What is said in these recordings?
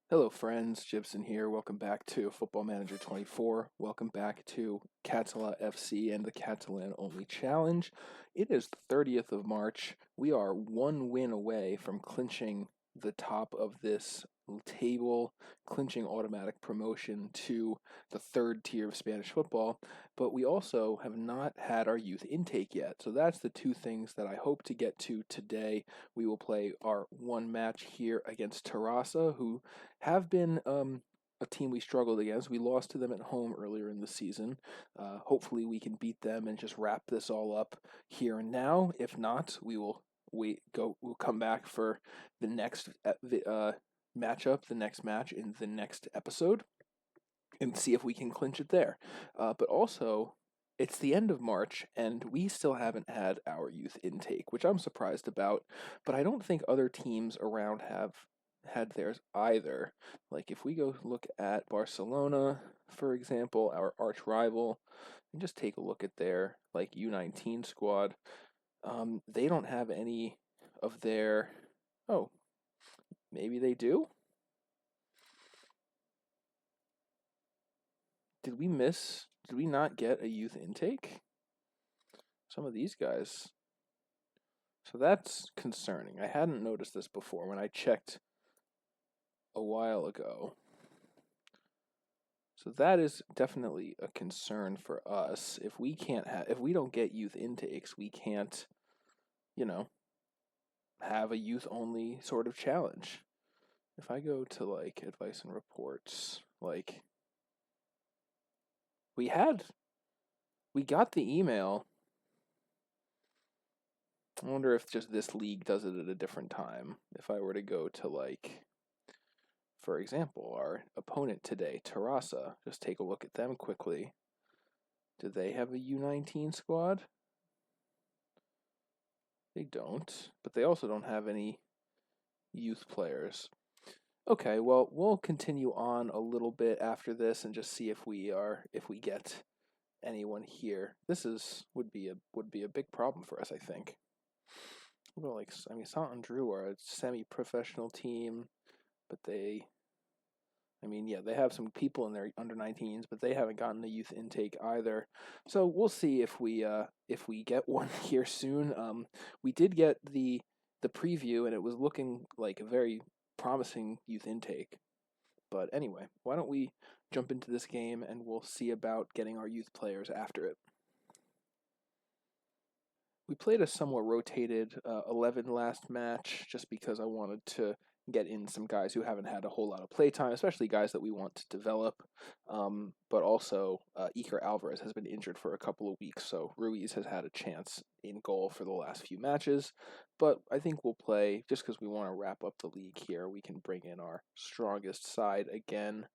Hello friends, Jibson here. Welcome back to Football Manager 24. Welcome back to Català FC and the Catalan Only Challenge. It is the 30th of March. We are one win away from clinching the top of this table, clinching automatic promotion to the third tier of Spanish football, but we also have not had our youth intake yet. So that's the two things that I hope to get to today. We will play our one match here against Terrassa, who have been a team we struggled against. We lost to them at home earlier in the season. Hopefully, we can beat them and just wrap this all up here and now. If not, we will We'll come back for the next matchup, the next match in the next episode, and see if we can clinch it there. But also, it's the end of March, and we still haven't had our youth intake, which I'm surprised about. But I don't think other teams around have had theirs either. Like if we go look at Barcelona, for example, our arch rival, and just take a look at their like U19 squad, they don't have any of their. Oh, maybe they do. Did we miss? Did we not get a youth intake? Some of these guys. So that's concerning. I hadn't noticed this before when I checked a while ago. So that is definitely a concern for us. If we don't get youth intakes, we can't, have a youth only sort of challenge. If I go to like advice and reports, like we got the email. I wonder if just this league does it at a different time. If I were to go to like, for example, our opponent today, Terrassa, just take a look at them quickly. Do they have a U19 squad? They don't, but they also don't have any youth players. Okay, well, we'll continue on a little bit after this and just see if we get anyone here. Would be a big problem for us, I think. Well, Saint Andrew are a semi-professional team, but they have some people in their under 19s, but they haven't gotten a youth intake either. So we'll see if we get one here soon. We did get the preview, and it was looking like a very promising youth intake. But anyway, why don't we jump into this game, and we'll see about getting our youth players after it. We played a somewhat rotated 11 last match just because I wanted to get in some guys who haven't had a whole lot of playtime, especially guys that we want to develop. But also, Iker Alvarez has been injured for a couple of weeks, so Ruiz has had a chance in goal for the last few matches. But I think we'll play, just because we want to wrap up the league here, we can bring in our strongest side again.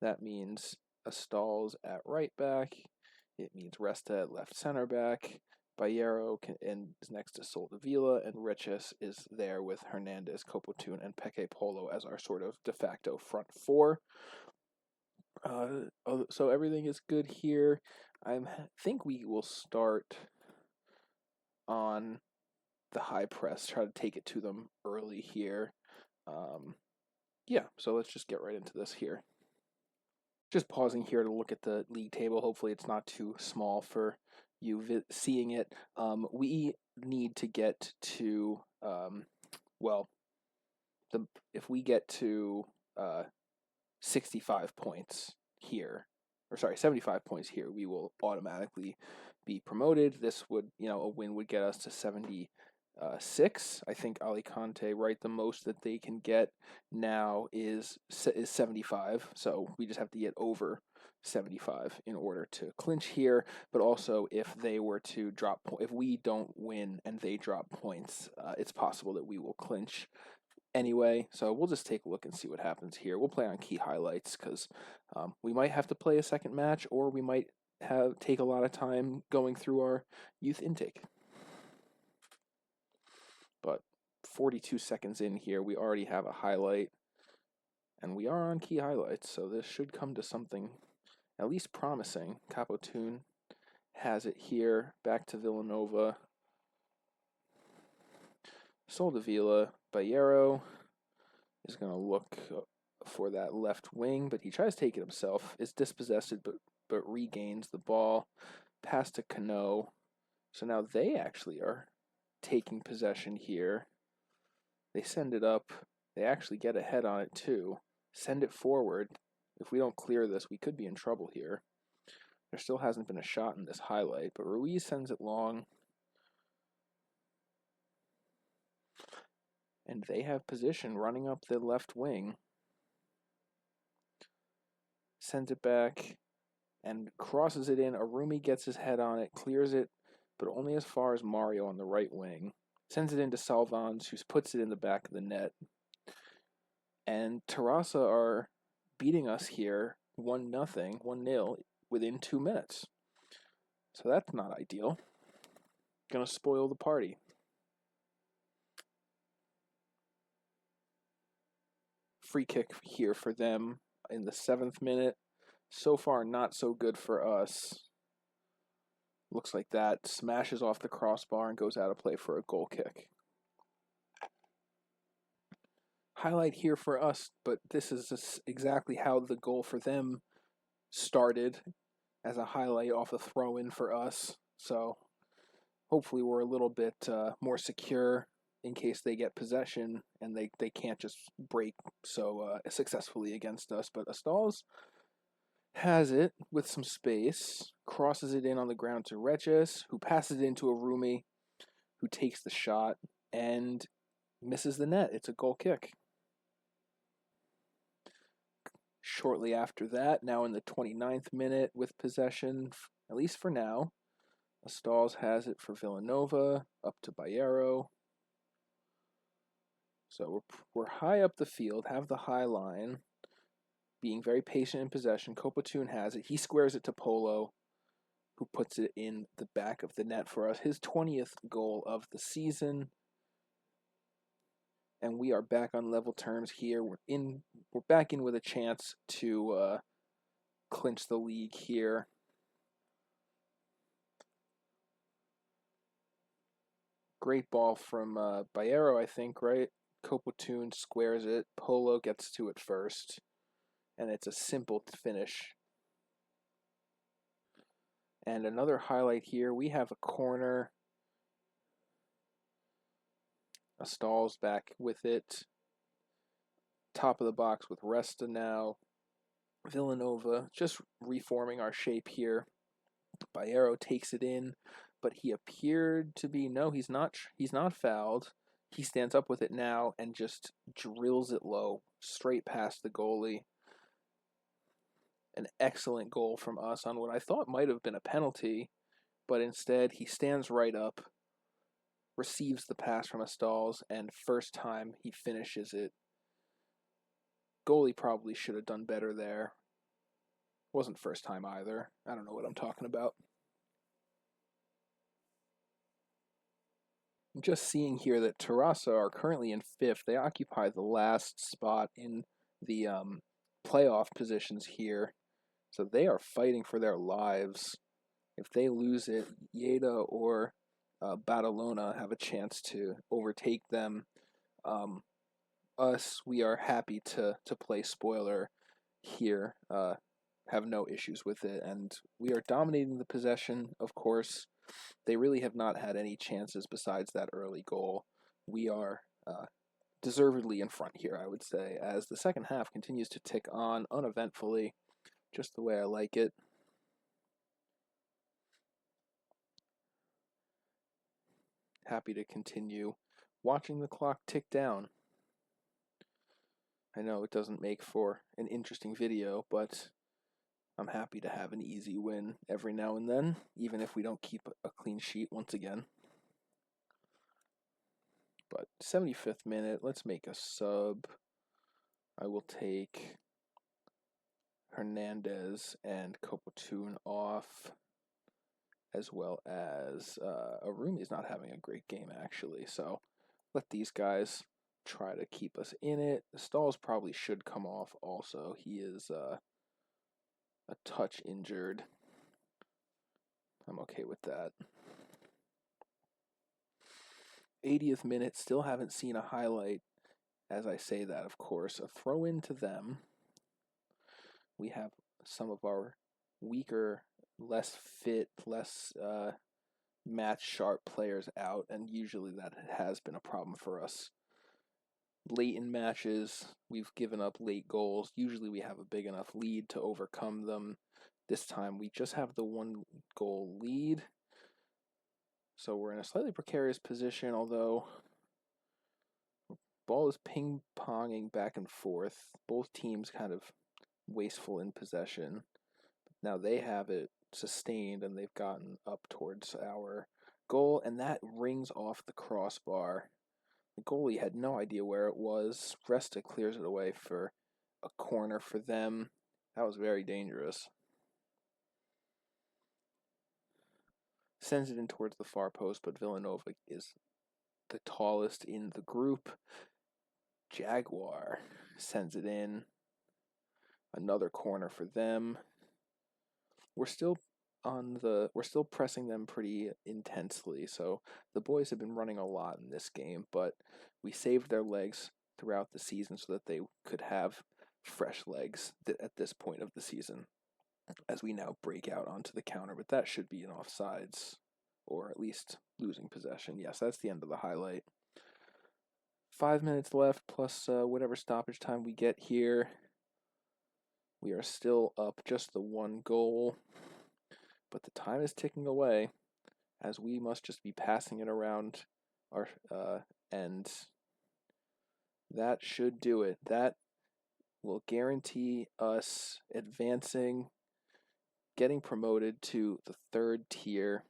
That means Astal's at right back. It means Resta at left center back. Bayero is next to Soldevila, and Riches is there with Hernandez, Copotun, and Peque Polo as our sort of de facto front four. So everything is good here. I think we will start on the high press, try to take it to them early here. So let's just get right into this here. Just pausing here to look at the league table. Hopefully it's not too small for you seeing it. We need to get to, if we get to 65 points here, 75 points here, we will automatically be promoted. This would, a win would get us to 76. I think Alicante, right, the most that they can get now is 75. So we just have to get over 75 in order to clinch here. But also, if they were to if we don't win and they drop points, it's possible that we will clinch anyway. So we'll just take a look and see what happens here. We'll play on key highlights because we might have to play a second match, or we might take a lot of time going through our youth intake. But 42 seconds in here, we already have a highlight, and we are on key highlights, so this should come to something at least promising. Capotun has it here, back to Villanova. Soldevila, Bayero is going to look for that left wing, but he tries to take it himself. Is dispossessed, but regains the ball. Pass to Cano. So now they actually are taking possession here. They send it up. They actually get ahead on it too. Send it forward. If we don't clear this, we could be in trouble here. There still hasn't been a shot in this highlight, but Ruiz sends it long. And they have position running up the left wing. Sends it back and crosses it in. Arumi gets his head on it, clears it, but only as far as Mario on the right wing. Sends it into Salvans, who puts it in the back of the net. And Terrassa are beating us here 1-0 within 2 minutes. So that's not ideal. Gonna spoil the party. Free kick here for them in the 7th minute. So far, not so good for us. Looks like that smashes off the crossbar and goes out of play for a goal kick. Highlight here for us, but this is exactly how the goal for them started, as a highlight off a throw-in for us. So hopefully we're a little bit more secure in case they get possession and they can't just break so successfully against us. But Astals has it with some space, crosses it in on the ground to Regis, who passes it into Arumi, who takes the shot and misses the net. It's a goal kick. Shortly after that, now in the 29th minute with possession, at least for now, Astals has it for Villanova, up to Baero. So we're high up the field, have the high line, being very patient in possession. Kopatun has it. He squares it to Polo, who puts it in the back of the net for us. His 20th goal of the season. And we are back on level terms here. We're back in with a chance to clinch the league here. Great ball from Baero, I think, right? Kopatun squares it. Polo gets to it first. And it's a simple finish. And another highlight here, we have a corner. Astals back with it. Top of the box with Resta now. Villanova just reforming our shape here. Baero takes it in, but he appeared to be, no, he's not fouled. He stands up with it now and just drills it low, straight past the goalie. An excellent goal from us on what I thought might have been a penalty, but instead he stands right up, receives the pass from Astals, and first time he finishes it. Goalie probably should have done better there. Wasn't first time either. I don't know what I'm talking about. I'm just seeing here that Terrassa are currently in 5th. They occupy the last spot in the playoff positions here. So they are fighting for their lives. If they lose it, Lleida or Badalona have a chance to overtake them. Us, we are happy to play spoiler here. Have no issues with it, and we are dominating the possession, of course. They really have not had any chances besides that early goal. We are deservedly in front here, I would say, as the second half continues to tick on uneventfully, just the way I like it. Happy to continue watching the clock tick down. I know it doesn't make for an interesting video, but I'm happy to have an easy win every now and then, even if we don't keep a clean sheet once again. But 75th minute, let's make a sub. I will take Hernandez and Kopatun off, as well as Arumi is not having a great game, actually. So let these guys try to keep us in it. Stalls probably should come off also. He is a touch injured. I'm okay with that. 80th minute, still haven't seen a highlight as I say that, of course, a throw into them. We have some of our weaker, less fit, less match sharp players out, and usually that has been a problem for us. Late in matches, we've given up late goals. Usually we have a big enough lead to overcome them. This time we just have the 1-goal lead. So we're in a slightly precarious position, although ball is ping-ponging back and forth. Both teams kind of wasteful in possession. Now they have it sustained and they've gotten up towards our goal, and that rings off the crossbar. The goalie had no idea where it was. Resta clears it away for a corner for them. That was very dangerous. Sends it in towards the far post, but Villanova is the tallest in the group. Jaguar sends it in. Another corner for them. We're still pressing them pretty intensely, so the boys have been running a lot in this game, but we saved their legs throughout the season so that they could have fresh legs at this point of the season as we now break out onto the counter, but that should be an offsides, or at least losing possession. Yes, that's the end of the highlight. 5 minutes left, plus whatever stoppage time we get here. We are still up just the 1 goal, but the time is ticking away as we must just be passing it around our and that should do it. That will guarantee us advancing, getting promoted to the 3rd tier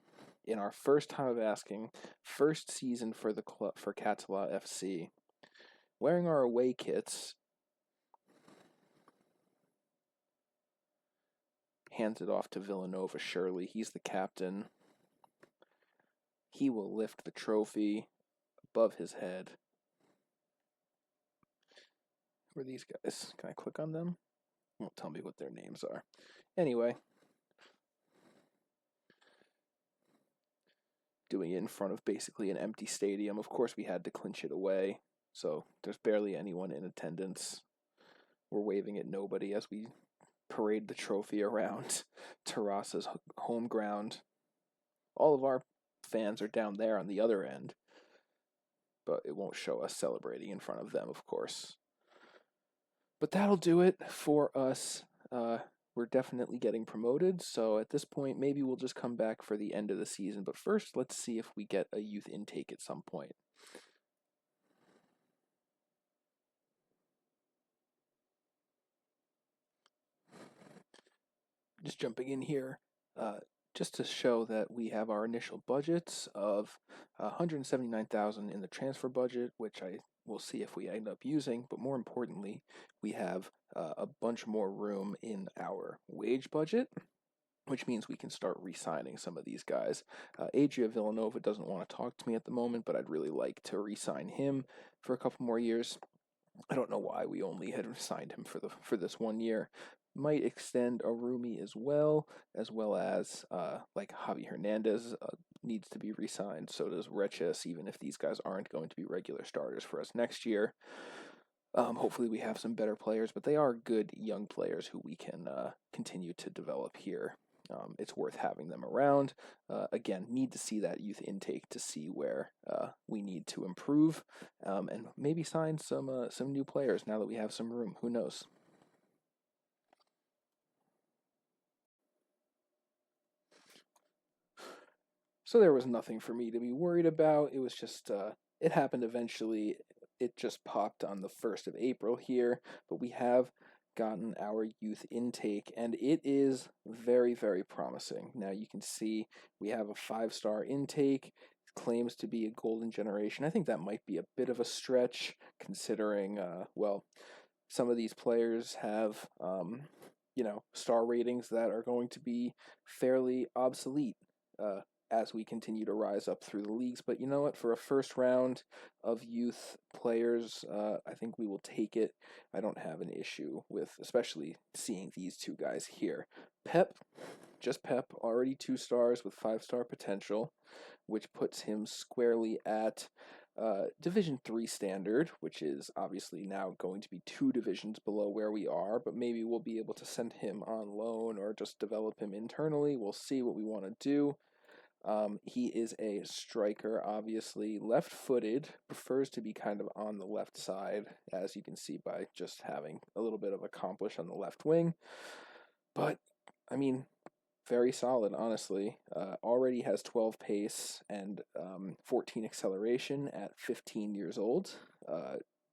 in our first time of asking, first season for the club, for Català FC. Wearing our away kits, hands it off to Villanova Shirley. He's the captain. He will lift the trophy above his head. Who are these guys? Can I click on them? It won't tell me what their names are. Anyway, doing it in front of basically an empty stadium. Of course, we had to clinch it away, so there's barely anyone in attendance. We're waving at nobody as we parade the trophy around Terrasa's home ground. All of our fans are down there on the other end, but it won't show us celebrating in front of them, of course. But that'll do it for us. We're definitely getting promoted, so at this point, maybe we'll just come back for the end of the season. But first, let's see if we get a youth intake at some point. Just jumping in here, just to show that we have our initial budgets of $179,000 in the transfer budget, which I will see if we end up using, but more importantly, we have a bunch more room in our wage budget, which means we can start re-signing some of these guys. Adria Villanova doesn't want to talk to me at the moment, but I'd really like to re-sign him for a couple more years. I don't know why we only had signed him for this 1 year. Might extend Arumi as well as like Javi Hernandez needs to be re-signed. So does Reches, even if these guys aren't going to be regular starters for us next year. Hopefully we have some better players, but they are good young players who we can continue to develop here. It's worth having them around. Again, need to see that youth intake to see where we need to improve, and maybe sign some new players now that we have some room. Who knows? So there was nothing for me to be worried about. It was just, it happened eventually. It just popped on the 1st of April here, but we have gotten our youth intake, and it is very, very promising. Now you can see we have a 5-star intake, claims to be a golden generation. I think that might be a bit of a stretch, considering, some of these players have, star ratings that are going to be fairly obsolete as we continue to rise up through the leagues. But you know what? For a first round of youth players, I think we will take it. I don't have an issue with especially seeing these two guys here. Pep, already 2 stars with 5-star potential, which puts him squarely at Division 3 standard, which is obviously now going to be 2 divisions below where we are, but maybe we'll be able to send him on loan or just develop him internally. We'll see what we want to do. He is a striker, obviously left-footed, prefers to be kind of on the left side, as you can see by just having a little bit of accomplish on the left wing. But, I mean, very solid, honestly. Already has 12 pace and 14 acceleration at 15 years old.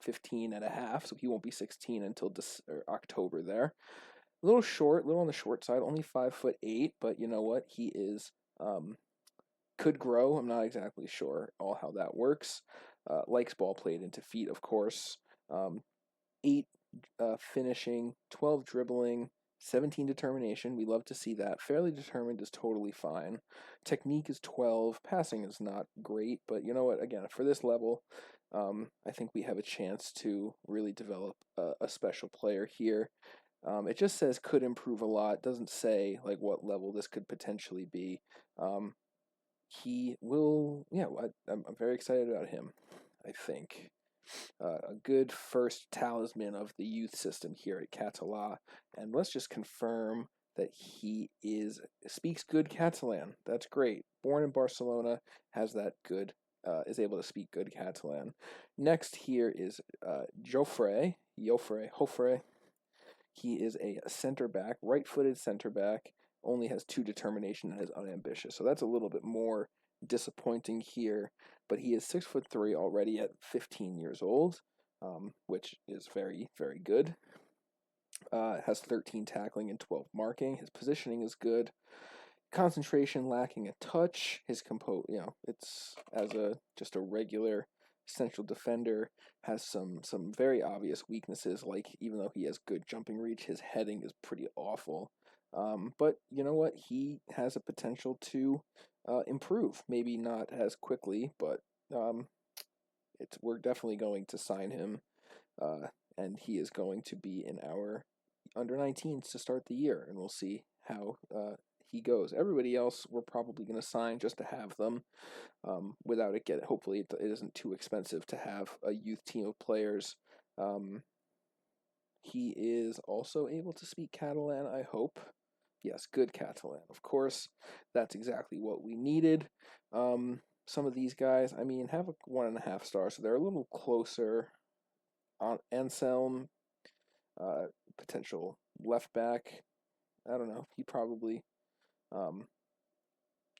15 and a half, so he won't be 16 until October there. A little short, a little on the short side, only 5'8", but you know what? He is could grow. I'm not exactly sure all how that works. Likes ball played into feet, of course. 8 finishing, 12 dribbling, 17 determination. We love to see that. Fairly determined is totally fine. Technique is 12. Passing is not great, but you know what? Again, for this level, I think we have a chance to really develop a special player here. It just says could improve a lot. Doesn't say like what level this could potentially be. He will, yeah, I'm very excited about him, I think. A good first talisman of the youth system here at Català. And let's just confirm that he speaks good Catalan. That's great. Born in Barcelona, has that good, is able to speak good Catalan. Next here is Jofre. He is a center back, right-footed center back, only has 2 determination and is unambitious. So that's a little bit more disappointing here, but he is 6'3" already at 15 years old, which is very, very good. Has 13 tackling and 12 marking. His positioning is good. Concentration lacking a touch. His it's as just a regular central defender, has some very obvious weaknesses, like even though he has good jumping reach, his heading is pretty awful. But you know what? He has a potential to improve. Maybe not as quickly, but we're definitely going to sign him, and he is going to be in our under 19s to start the year, and we'll see how he goes. Everybody else we're probably going to sign just to have them, without it getting. Hopefully, it isn't too expensive to have a youth team of players. He is also able to speak Catalan, I hope. Yes, good Catalan. Of course, that's exactly what we needed. Some of these guys, I mean, have a 1.5 star, so they're a little closer. On Anselm, potential left back. I don't know. He probably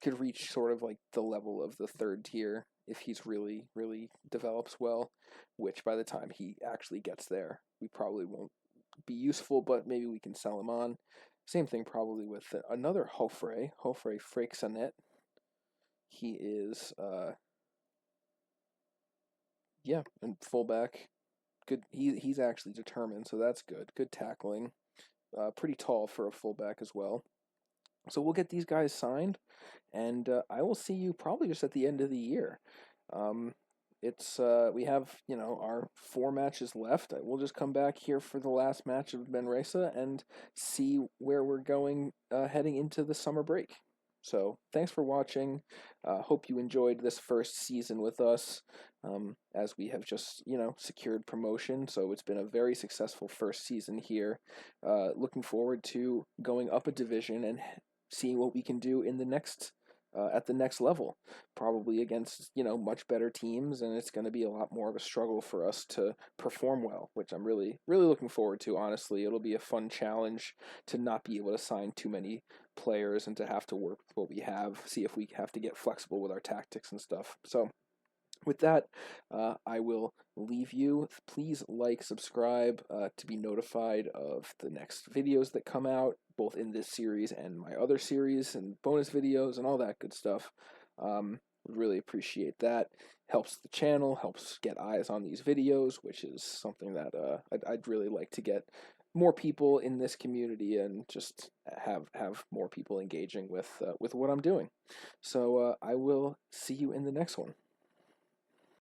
could reach sort of like the level of the 3rd tier if he's really, really develops well, which by the time he actually gets there, we probably won't be useful, but maybe we can sell him on. Same thing probably with another Jofre Freixanet. He is, and fullback. Good. He's actually determined, so that's good. Good tackling. Pretty tall for a fullback as well. So we'll get these guys signed, and I will see you probably just at the end of the year. We have our 4 matches left. We'll just come back here for the last match of Benresa and see where we're going heading into the summer break. So thanks for watching. Hope you enjoyed this first season with us, as we have just secured promotion. So it's been a very successful first season here. Looking forward to going up a division and seeing what we can do in the next at the next level, probably against much better teams, and it's going to be a lot more of a struggle for us to perform well, which I'm really, really looking forward to. Honestly, it'll be a fun challenge to not be able to sign too many players and to have to work with what we have, see if we have to get flexible with our tactics and stuff. So with that, I will leave you. Please like, subscribe to be notified of the next videos that come out, both in this series and my other series and bonus videos and all that good stuff. Really appreciate that. Helps the channel, helps get eyes on these videos, which is something that I'd really like to get more people in this community and just have more people engaging with what I'm doing. So I will see you in the next one.